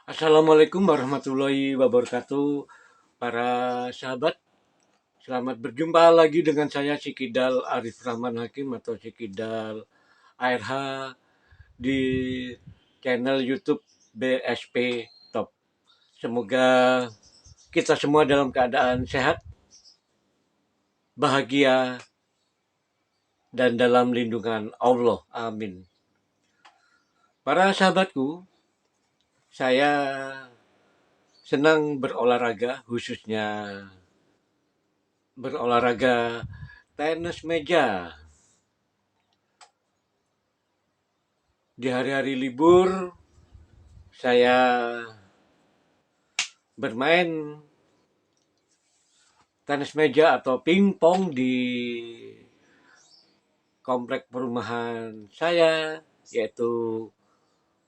Assalamualaikum warahmatullahi wabarakatuh, para sahabat. Selamat berjumpa lagi dengan saya Sikidal Arif Rahman Hakim atau Sikidal ARH di channel YouTube BSP Top. Semoga kita semua dalam keadaan sehat, bahagia, dan dalam lindungan Allah. Amin. Para sahabatku, saya senang berolahraga, khususnya berolahraga tenis meja. Di hari-hari libur, saya bermain tenis meja atau pingpong di komplek perumahan saya, yaitu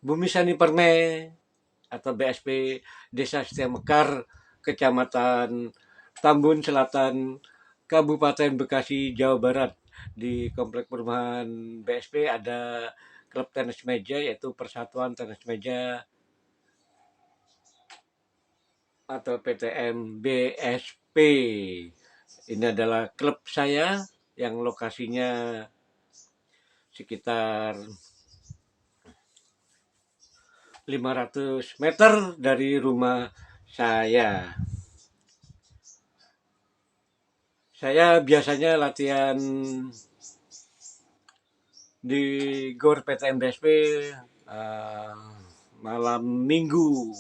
Bumi Sani Perme atau BSP Desa Setia Mekar, Kecamatan Tambun Selatan, Kabupaten Bekasi, Jawa Barat. Di komplek perumahan BSP ada klub tenis meja, yaitu Persatuan Tenis Meja atau PTM BSP. Ini adalah klub saya yang lokasinya sekitar 500 meter dari rumah saya. Saya biasanya latihan di GOR PTM BSP malam minggu.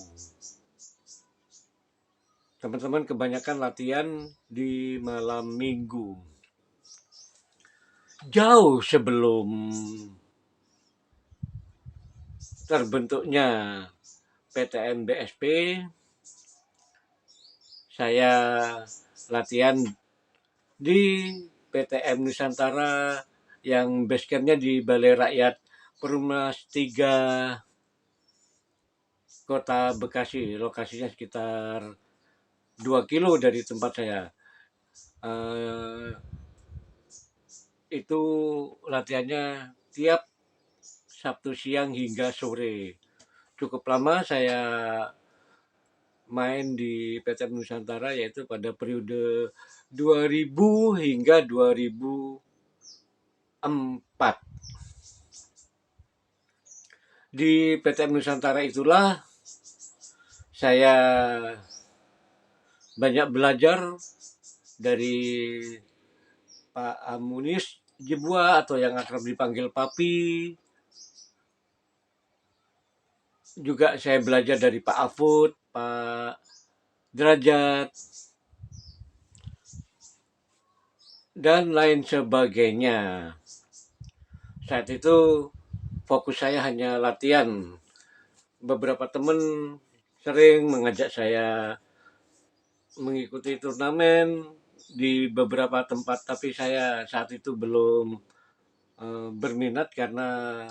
Teman-teman kebanyakan latihan di malam minggu. Jauh sebelum terbentuknya PTM BSP, saya latihan di PTM Nusantara yang basecampnya di Balai Rakyat Perumnas 3 Kota Bekasi. Lokasinya sekitar 2 kilo dari tempat saya. Itu latihannya tiap Sabtu siang hingga sore. Cukup lama saya main di PTM Nusantara, yaitu pada periode 2000 hingga 2004. Di PTM Nusantara itulah saya banyak belajar dari Pak Amunis Jebua atau yang akrab dipanggil Papi. Juga saya belajar dari Pak Afud, Pak Derajat, dan lain sebagainya. Saat itu fokus saya hanya latihan. Beberapa teman sering mengajak saya mengikuti turnamen di beberapa tempat, tapi saya saat itu belum berminat karena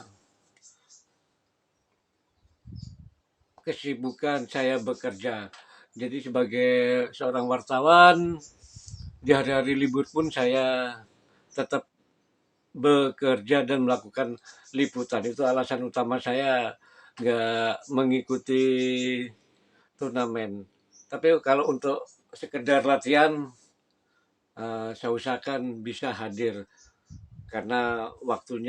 kesibukan saya bekerja. Jadi sebagai seorang wartawan, di hari-hari libur pun saya tetap bekerja dan melakukan liputan. Itu alasan utama saya nggak mengikuti turnamen. Tapi kalau untuk sekedar latihan, saya usahakan bisa hadir karena waktu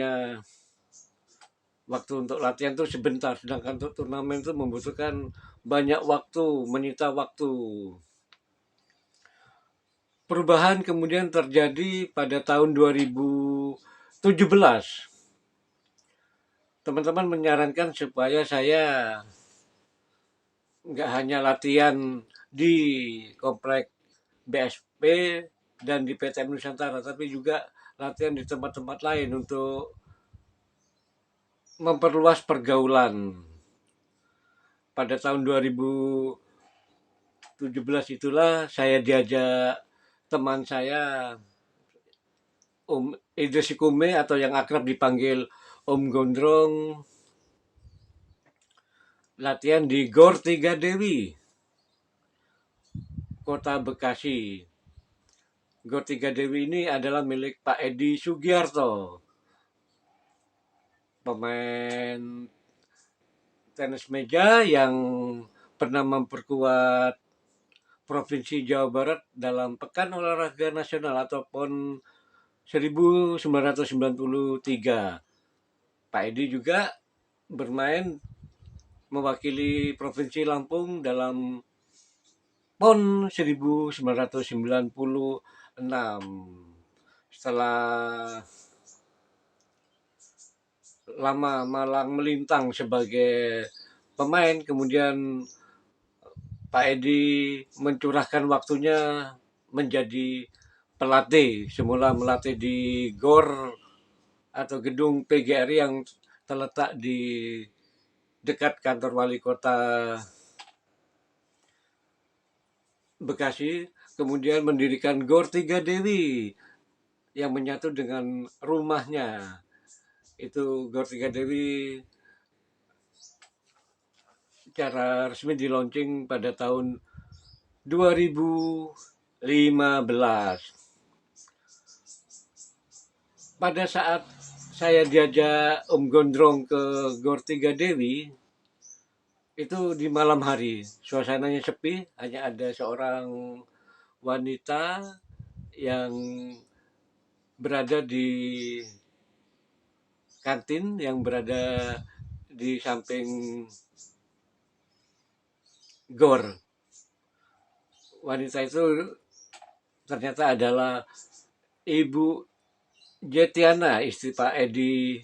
untuk latihan itu sebentar, sedangkan untuk turnamen itu membutuhkan banyak waktu, menyita waktu. Perubahan kemudian terjadi pada tahun 2017. Teman-teman menyarankan supaya saya nggak hanya latihan di komplek BSP dan di PTM Nusantara, tapi juga latihan di tempat-tempat lain untuk memperluas pergaulan. Pada tahun 2017 itulah saya diajak teman saya Om Idris Kume atau yang akrab dipanggil Om Gondrong, latihan di GOR 3 Dewi, Kota Bekasi. GOR 3 Dewi ini adalah milik Pak Edi Sugiarto, pemain tenis meja yang pernah memperkuat Provinsi Jawa Barat dalam Pekan Olahraga Nasional atau PON 1993. Pak Edi juga bermain mewakili Provinsi Lampung dalam PON 1996. Setelah lama malang melintang sebagai pemain, kemudian Pak Edi mencurahkan waktunya menjadi pelatih. Semula melatih di GOR atau gedung PGRI yang terletak di dekat kantor wali kota Bekasi, kemudian mendirikan GOR Tiga Dewi yang menyatu dengan rumahnya. Itu GOR Tiga Dewi secara resmi di launching pada tahun 2015. Pada saat saya diajak Om Gondrong ke GOR Tiga Dewi, itu di malam hari, suasananya sepi, hanya ada seorang wanita yang berada di kantin yang berada di samping GOR. Wanita itu ternyata adalah Ibu Jetiana, istri Pak Edi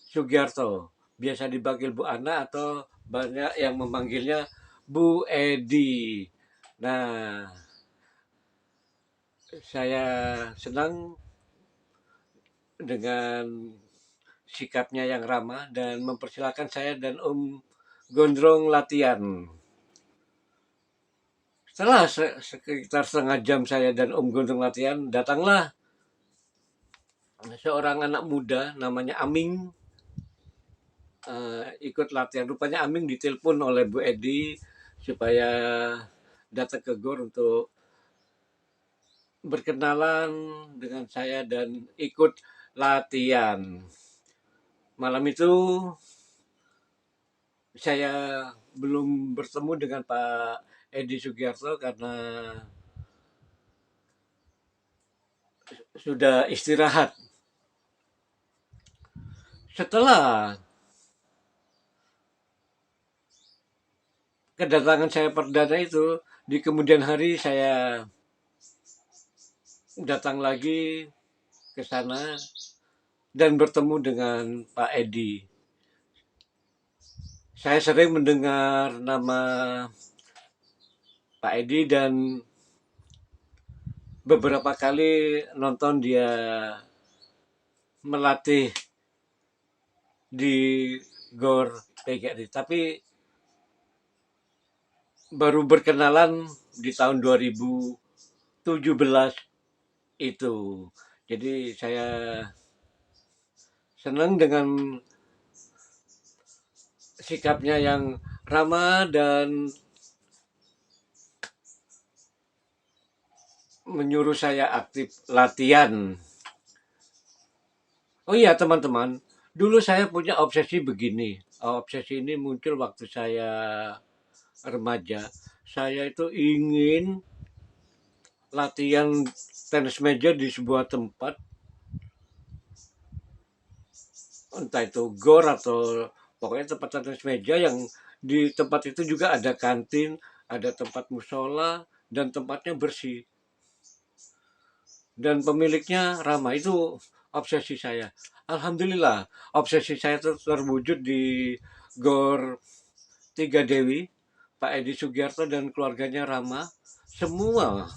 Sugiarto. Biasa dipanggil Bu Ana atau banyak yang memanggilnya Bu Edi. Nah, saya senang dengan sikapnya yang ramah dan mempersilahkan saya dan Om Gondrong latihan. Setelah sekitar setengah jam saya dan Om Gondrong latihan, datanglah seorang anak muda namanya Aming, ikut latihan. Rupanya Aming ditelepon oleh Bu Edi supaya datang ke GOR untuk berkenalan dengan saya dan ikut latihan. Malam itu saya belum bertemu dengan Pak Edi Sugiarto karena sudah istirahat. Setelah kedatangan saya perdana itu, di kemudian hari saya datang lagi ke sana dan bertemu dengan Pak Edi. Saya sering mendengar nama Pak Edi dan beberapa kali nonton dia melatih di GOR PGRI. Tapi baru berkenalan di tahun 2017 itu. Jadi saya senang dengan sikapnya yang ramah dan menyuruh saya aktif latihan. Oh iya teman-teman, dulu saya punya obsesi begini. Obsesi ini muncul waktu saya remaja. Saya itu ingin latihan tenis meja di sebuah tempat, entah itu GOR atau pokoknya tempat tenis meja yang di tempat itu juga ada kantin, ada tempat musola, dan tempatnya bersih. Dan pemiliknya ramah. Itu obsesi saya. Alhamdulillah, obsesi saya terwujud di GOR Tiga Dewi. Pak Edi Sugiarto dan keluarganya ramah. Semua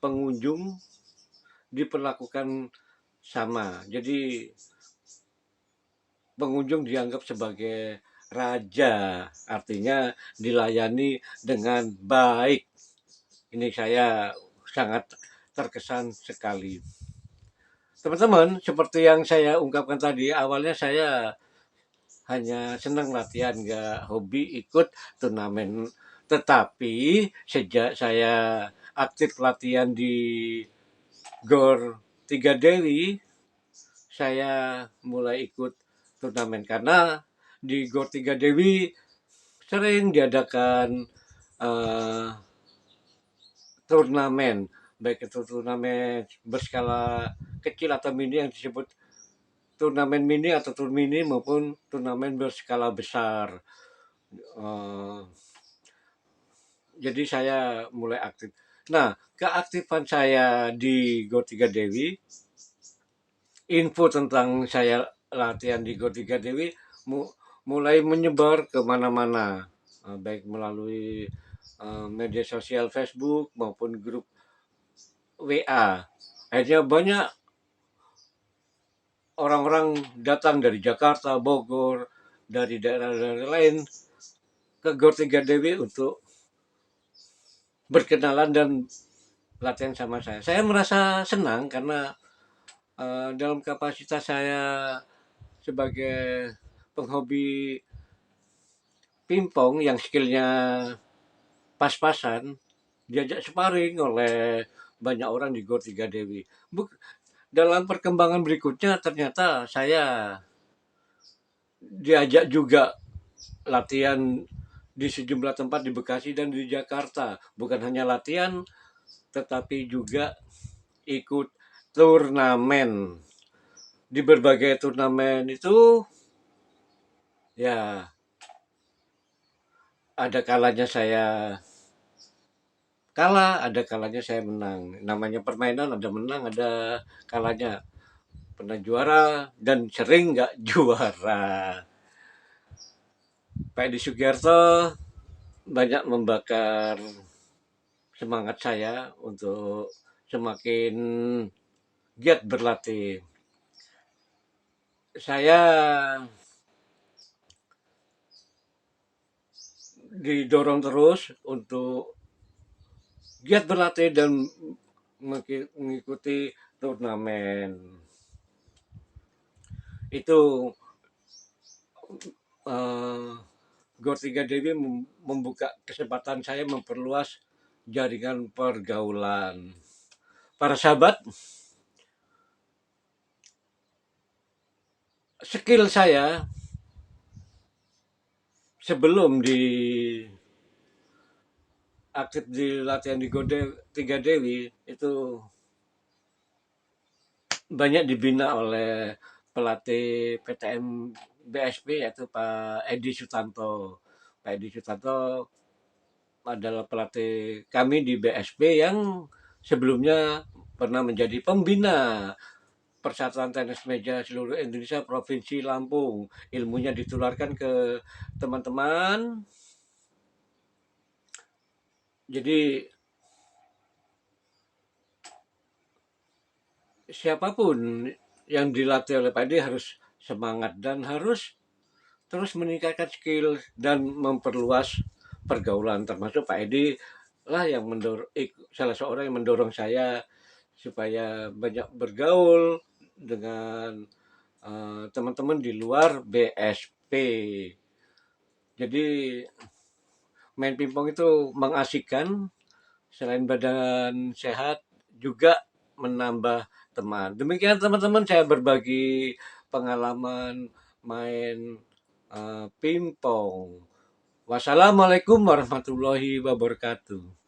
pengunjung diperlakukan sama. Jadi pengunjung dianggap sebagai raja, artinya dilayani dengan baik. Ini saya sangat terkesan sekali. Teman-teman, seperti yang saya ungkapkan tadi, awalnya saya hanya senang latihan, nggak hobi ikut turnamen. Tetapi sejak saya aktif latihan di GOR Tiga Dewi, saya mulai ikut turnamen karena di GOR Tiga Dewi sering diadakan eh, turnamen, baik itu turnamen berskala kecil atau mini yang disebut turnamen mini atau tur mini maupun turnamen berskala besar. Eh, jadi saya mulai aktif. Nah, keaktifan saya di Go Tiga Dewi, info tentang saya latihan di Go Tiga Dewi mulai menyebar ke mana-mana, baik melalui media sosial Facebook maupun grup WA. Akhirnya banyak orang-orang datang dari Jakarta, Bogor, dari daerah-daerah lain ke Gor Tiga Dewi untuk berkenalan dan latihan sama saya. Saya merasa senang karena dalam kapasitas saya sebagai penghobi pingpong yang skillnya pas-pasan, diajak sparring oleh banyak orang di Gor Tiga Dewi. Dalam perkembangan berikutnya ternyata saya diajak juga latihan di sejumlah tempat di Bekasi dan di Jakarta. Bukan hanya latihan, tetapi juga ikut turnamen. Di berbagai turnamen itu, ya ada kalanya saya kalah, ada kalanya saya menang. Namanya permainan, ada menang, ada kalanya. Pernah juara dan sering nggak juara. Pak Edi Sugiarto banyak membakar semangat saya untuk semakin giat berlatih. Saya didorong terus untuk giat berlatih dan mengikuti turnamen. Itu uh, Gor Tiga Dewi membuka kesempatan saya memperluas jaringan pergaulan. Para sahabat, skill saya sebelum di aktif di latihan di Gode Tiga Dewi itu banyak dibina oleh pelatih PTM BSP yaitu Pak Edi Sutanto. Pak Edi Sutanto adalah pelatih kami di BSP yang sebelumnya pernah menjadi pembina Persatuan Tenis Meja seluruh Indonesia Provinsi Lampung. Ilmunya ditularkan ke teman-teman. Jadi siapapun yang dilatih oleh Pak Edi harus semangat dan harus terus meningkatkan skill dan memperluas pergaulan, termasuk Pak Edi lah yang salah seorang yang mendorong saya supaya banyak bergaul dengan teman-teman di luar BSP. Jadi main pingpong itu mengasihkan, selain badan sehat juga menambah teman. Demikian teman-teman, saya berbagi pengalaman main pingpong. Wassalamualaikum warahmatullahi wabarakatuh.